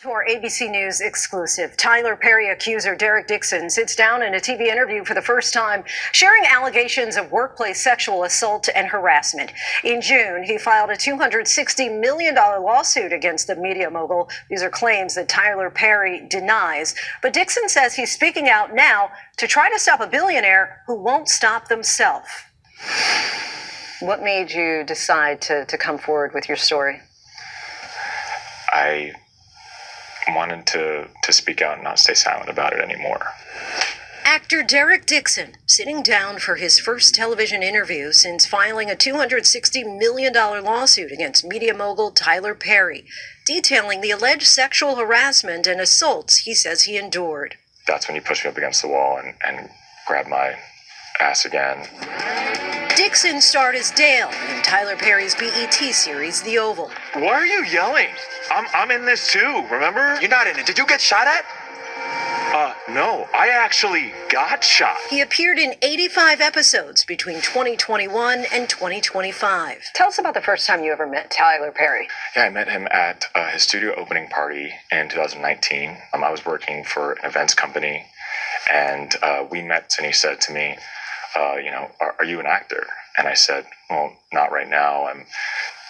To our ABC News exclusive, Tyler Perry accuser Derek Dixon sits down in a TV interview for the first time, sharing allegations of workplace sexual assault and harassment. In June, he filed a $260 million lawsuit against the media mogul. These are claims that Tyler Perry denies. But Dixon says he's speaking out now to try to stop a billionaire who won't stop themselves. What made you decide to come forward with your story? I wanted to speak out and not stay silent about it anymore. Actor Derek Dixon sitting down for his first television interview since filing a $260 million lawsuit against media mogul Tyler Perry, detailing the alleged sexual harassment and assaults he says he endured. That's when you push me up against the wall and grab my ass again. Dixon starred as Dale in Tyler Perry's BET series The Oval. Why are you yelling? I'm in this too, remember? You're not in it. Did you get shot at? No, I actually got shot. He appeared in 85 episodes between 2021 and 2025. Tell us about the first time you ever met Tyler Perry. Yeah, I met him at his studio opening party in 2019. I was working for an events company, and we met, and he said to me, are you an actor? And I said, well, not right now.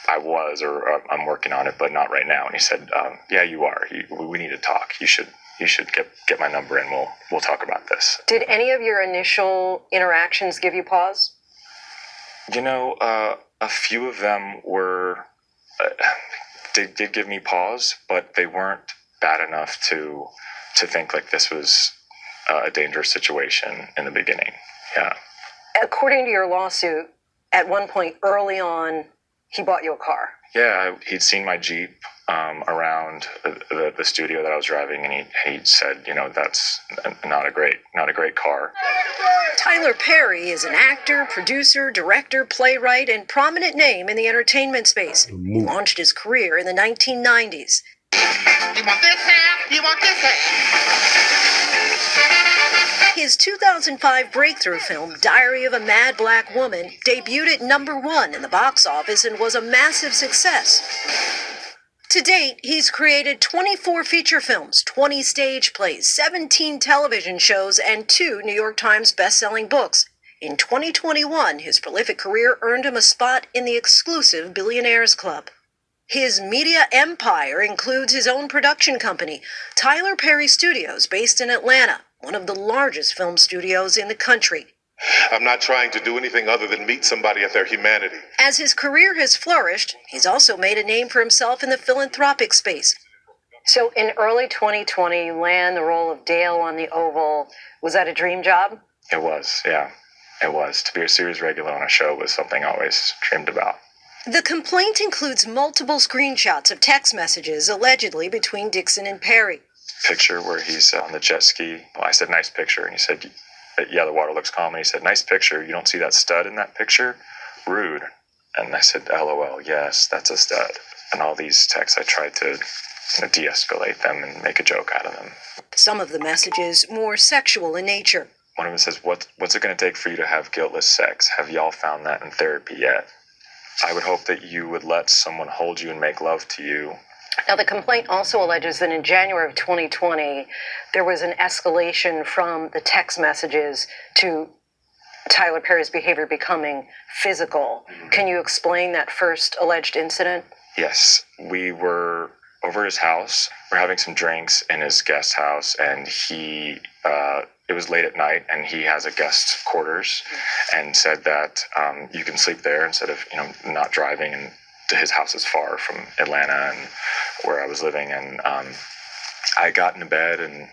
I'm working on it, but not right now. And he said, yeah, you are. We need to talk. You should get my number and we'll talk about this. Did any of your initial interactions give you pause? A few of them were, did give me pause, but they weren't bad enough to think like this was a dangerous situation in the beginning. Yeah. According to your lawsuit, at one point early on, he bought you a car. Yeah, he'd seen my Jeep around the studio that I was driving, and he said, that's not a great car. Tyler Perry is an actor, producer, director, playwright, and prominent name in the entertainment space. He launched his career in the 1990s. You want this half? You want this half? His 2005 breakthrough film, Diary of a Mad Black Woman, debuted at #1 in the box office and was a massive success. To date, he's created 24 feature films, 20 stage plays, 17 television shows, and 2 New York Times best-selling books. In 2021, his prolific career earned him a spot in the exclusive Billionaires Club. His media empire includes his own production company, Tyler Perry Studios, based in Atlanta, one of the largest film studios in the country. I'm not trying to do anything other than meet somebody at their humanity. As his career has flourished, he's also made a name for himself in the philanthropic space. So in early 2020, you land the role of Dale on The Oval. Was that a dream job? It was, yeah. It was. To be a series regular on a show was something I always dreamed about. The complaint includes multiple screenshots of text messages allegedly between Dixon and Perry. Picture where he's on the jet ski. Well, I said, nice picture. And he said, yeah, the water looks calm. And he said, nice picture. You don't see that stud in that picture? Rude. And I said, LOL, yes, that's a stud. And all these texts, I tried to de-escalate them and make a joke out of them. Some of the messages more sexual in nature. One of them says, what's it going to take for you to have guiltless sex? Have y'all found that in therapy yet? I would hope that you would let someone hold you and make love to you. Now, the complaint also alleges that in January of 2020, there was an escalation from the text messages to Tyler Perry's behavior becoming physical. Can you explain that first alleged incident? Yes. We were over his house. We're having some drinks in his guest house, and it was late at night, and he has a guest quarters and said that you can sleep there instead of, not driving, and his house is far from Atlanta and where I was living. And I got into bed, and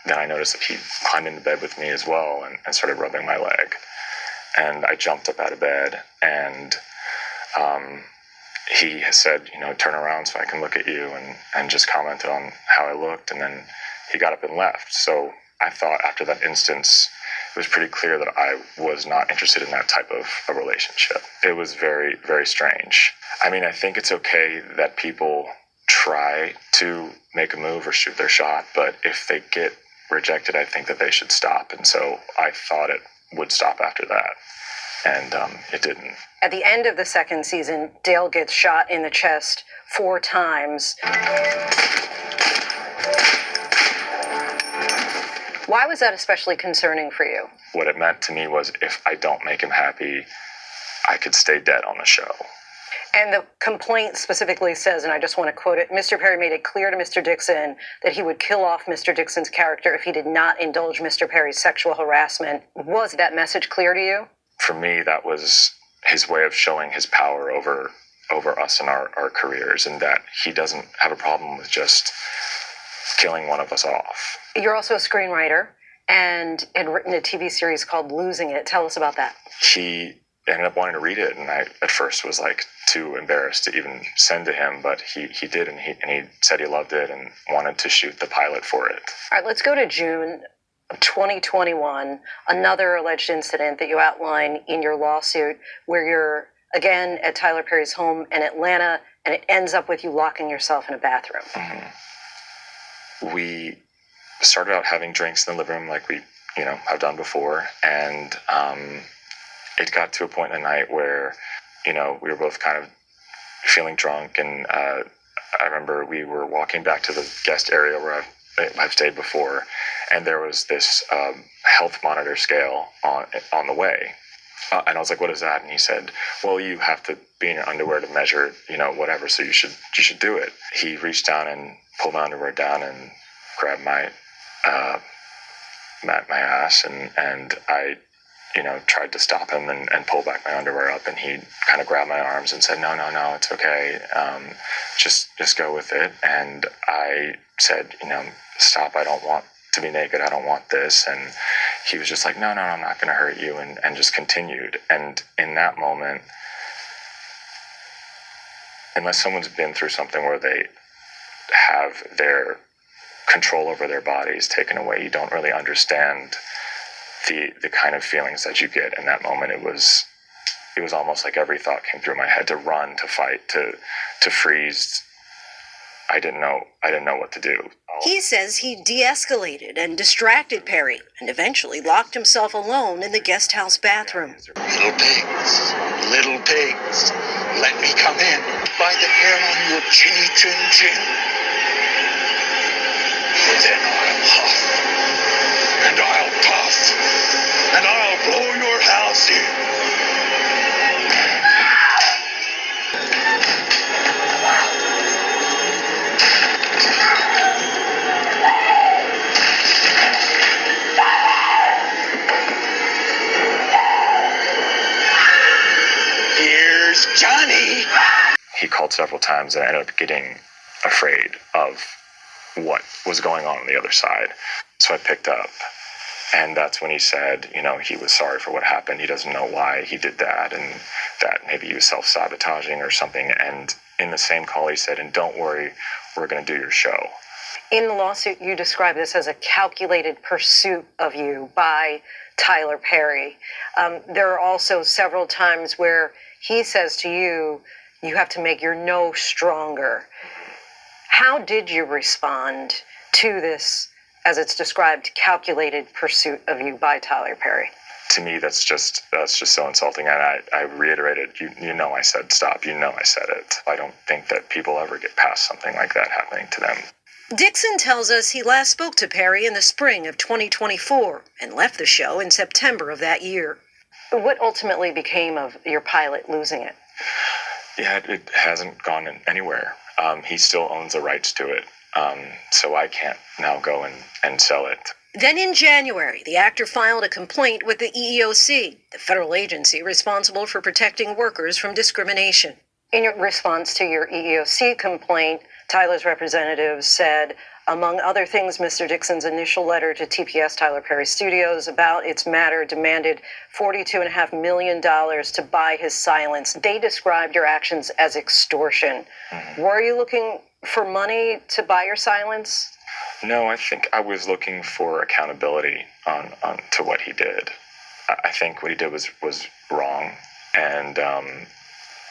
then I noticed that he climbed into bed with me as well and started rubbing my leg. And I jumped up out of bed, and he said, turn around so I can look at you, and just commented on how I looked, and then he got up and left. So I thought after that instance, it was pretty clear that I was not interested in that type of a relationship. It was very, very strange. I mean, I think it's okay that people try to make a move or shoot their shot, but if they get rejected, I think that they should stop. And so I thought it would stop after that, and it didn't. At the end of the second season, Dale gets shot in the chest 4 times. Why was that especially concerning for you? What it meant to me was if I don't make him happy, I could stay dead on the show. And the complaint specifically says, and I just want to quote it, Mr. Perry made it clear to Mr. Dixon that he would kill off Mr. Dixon's character if he did not indulge Mr. Perry's sexual harassment. Was that message clear to you? For me, that was his way of showing his power over us and our careers, and that he doesn't have a problem with just killing one of us off. You're also a screenwriter and had written a TV series called Losing It. Tell us about that. He ended up wanting to read it, and I at first was like too embarrassed to even send to him, but he did, and he said he loved it and wanted to shoot the pilot for it. All right, let's go to June of 2021, another alleged incident that you outline in your lawsuit where you're again at Tyler Perry's home in Atlanta, and it ends up with you locking yourself in a bathroom. Mm-hmm. We started out having drinks in the living room like we have done before, and it got to a point in the night where we were both kind of feeling drunk, and I remember we were walking back to the guest area where I've stayed before, and there was this health monitor scale on the way, and I was like, "What is that?" And he said, "Well, you have to be in your underwear to measure, whatever. So you should do it." He reached down and pulled my underwear down and grabbed my ass, and I tried to stop him and pull back my underwear up, and he kind of grabbed my arms and said, no, it's okay. Just go with it. And I said, stop. I don't want to be naked. I don't want this. And he was just like, no, I'm not going to hurt you. And just continued. And in that moment, unless someone's been through something where they have their control over their bodies taken away, you don't really understand the kind of feelings that you get in that moment. It was almost like every thought came through my head: to run, to fight, to freeze. I didn't know what to do. He says he de-escalated and distracted Perry and eventually locked himself alone in the guest house bathroom. Little pigs, let me come in. By the hair on your chinny chin chin. Then I'll huff, and I'll puff, and I'll blow your house in. Here's Johnny. He called several times, and I ended up getting afraid of what was going on the other side. So I picked up, and that's when he said, he was sorry for what happened. He doesn't know why he did that, and that maybe he was self-sabotaging or something. And in the same call, he said, and don't worry, we're going to do your show. In the lawsuit, you describe this as a calculated pursuit of you by Tyler Perry. There are also several times where he says to you, you have to make your no stronger. How did you respond to this, as it's described, calculated pursuit of you by Tyler Perry? To me, that's just so insulting. And I reiterated, I said stop. I said it. I don't think that people ever get past something like that happening to them. Dixon tells us he last spoke to Perry in the spring of 2024 and left the show in September of that year. What ultimately became of your pilot, Losing It? Yeah, it hasn't gone anywhere. He still owns the rights to it. So I can't now go and sell it. Then in January, the actor filed a complaint with the EEOC, the federal agency responsible for protecting workers from discrimination. In your response to your EEOC complaint, Tyler's representative said, among other things, Mr. Dixon's initial letter to TPS Tyler Perry Studios about its matter demanded $42.5 million to buy his silence. They described your actions as extortion. Mm-hmm. Were you looking for money to buy your silence? No, I think I was looking for accountability on to what he did. I think what he did was wrong, and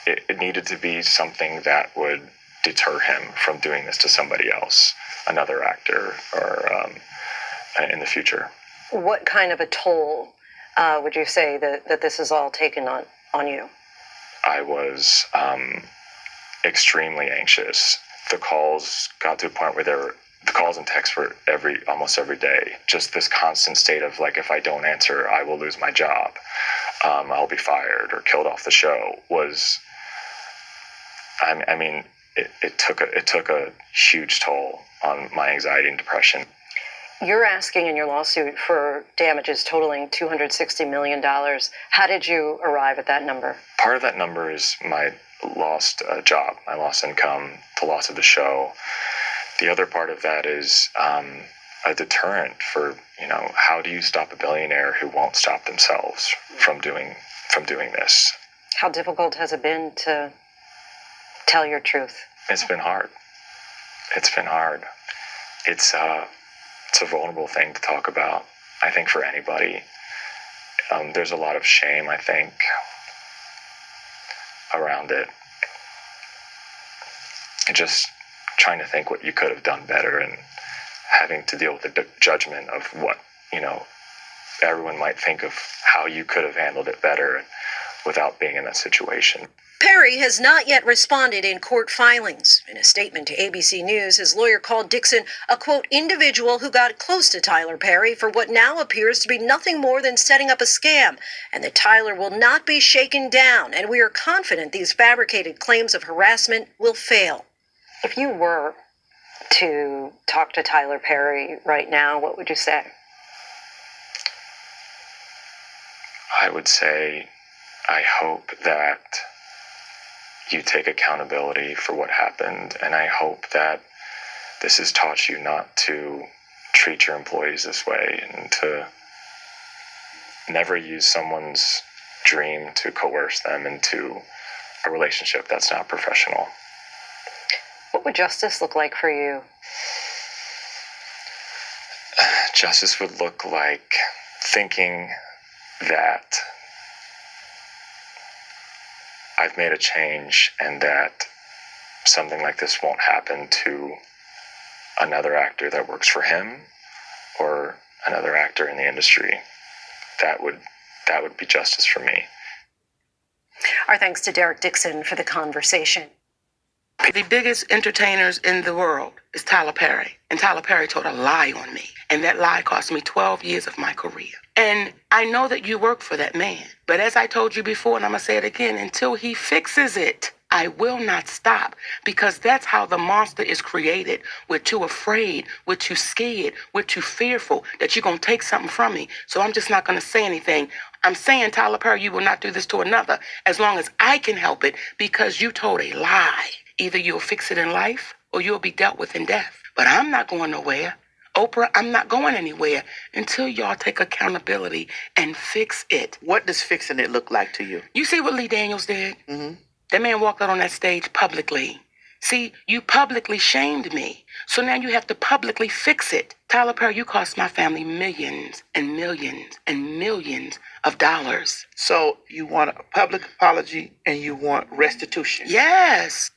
it needed to be something that would deter him from doing this to somebody else, another actor, or in the future. What kind of a toll would you say that this has all taken on you? I was extremely anxious. The calls got to a point where the calls and texts were almost every day. Just this constant state of like, if I don't answer, I will lose my job. I'll be fired or killed off the show. I mean, it took a huge toll on my anxiety and depression. You're asking in your lawsuit for damages totaling $260 million. How did you arrive at that number? Part of that number is my lost job, my lost income, the loss of the show. The other part of that is a deterrent for, how do you stop a billionaire who won't stop themselves from doing this? How difficult has it been to tell your truth? It's been hard. It's a vulnerable thing to talk about, I think, for anybody. There's a lot of shame, I think, around it. And just trying to think what you could have done better and having to deal with the judgment of what, everyone might think of how you could have handled it better without being in that situation. Perry has not yet responded in court filings. In a statement to ABC News, his lawyer called Dixon a, quote, individual who got close to Tyler Perry for what now appears to be nothing more than setting up a scam, and that Tyler will not be shaken down, and we are confident these fabricated claims of harassment will fail. If you were to talk to Tyler Perry right now, what would you say? I would say, I hope that you take accountability for what happened, and I hope that this has taught you not to treat your employees this way and to never use someone's dream to coerce them into a relationship that's not professional. What would justice look like for you? Justice would look like thinking that I've made a change and that something like this won't happen to another actor that works for him or another actor in the industry. That would be justice for me. Our thanks to Derek Dixon for the conversation. The biggest entertainers in the world is Tyler Perry. And Tyler Perry told a lie on me. And that lie cost me 12 years of my career. And I know that you work for that man. But as I told you before, and I'm going to say it again, until he fixes it, I will not stop. Because that's how the monster is created. We're too afraid. We're too scared. We're too fearful that you're going to take something from me. So I'm just not going to say anything. I'm saying, Tyler Perry, you will not do this to another as long as I can help it because you told a lie. Either you'll fix it in life or you'll be dealt with in death. But I'm not going nowhere. Oprah, I'm not going anywhere until y'all take accountability and fix it. What does fixing it look like to you? You see what Lee Daniels did? Mm-hmm. That man walked out on that stage publicly. See, you publicly shamed me. So now you have to publicly fix it. Tyler Perry, you cost my family millions and millions and millions of dollars. So you want a public apology and you want restitution? Yes.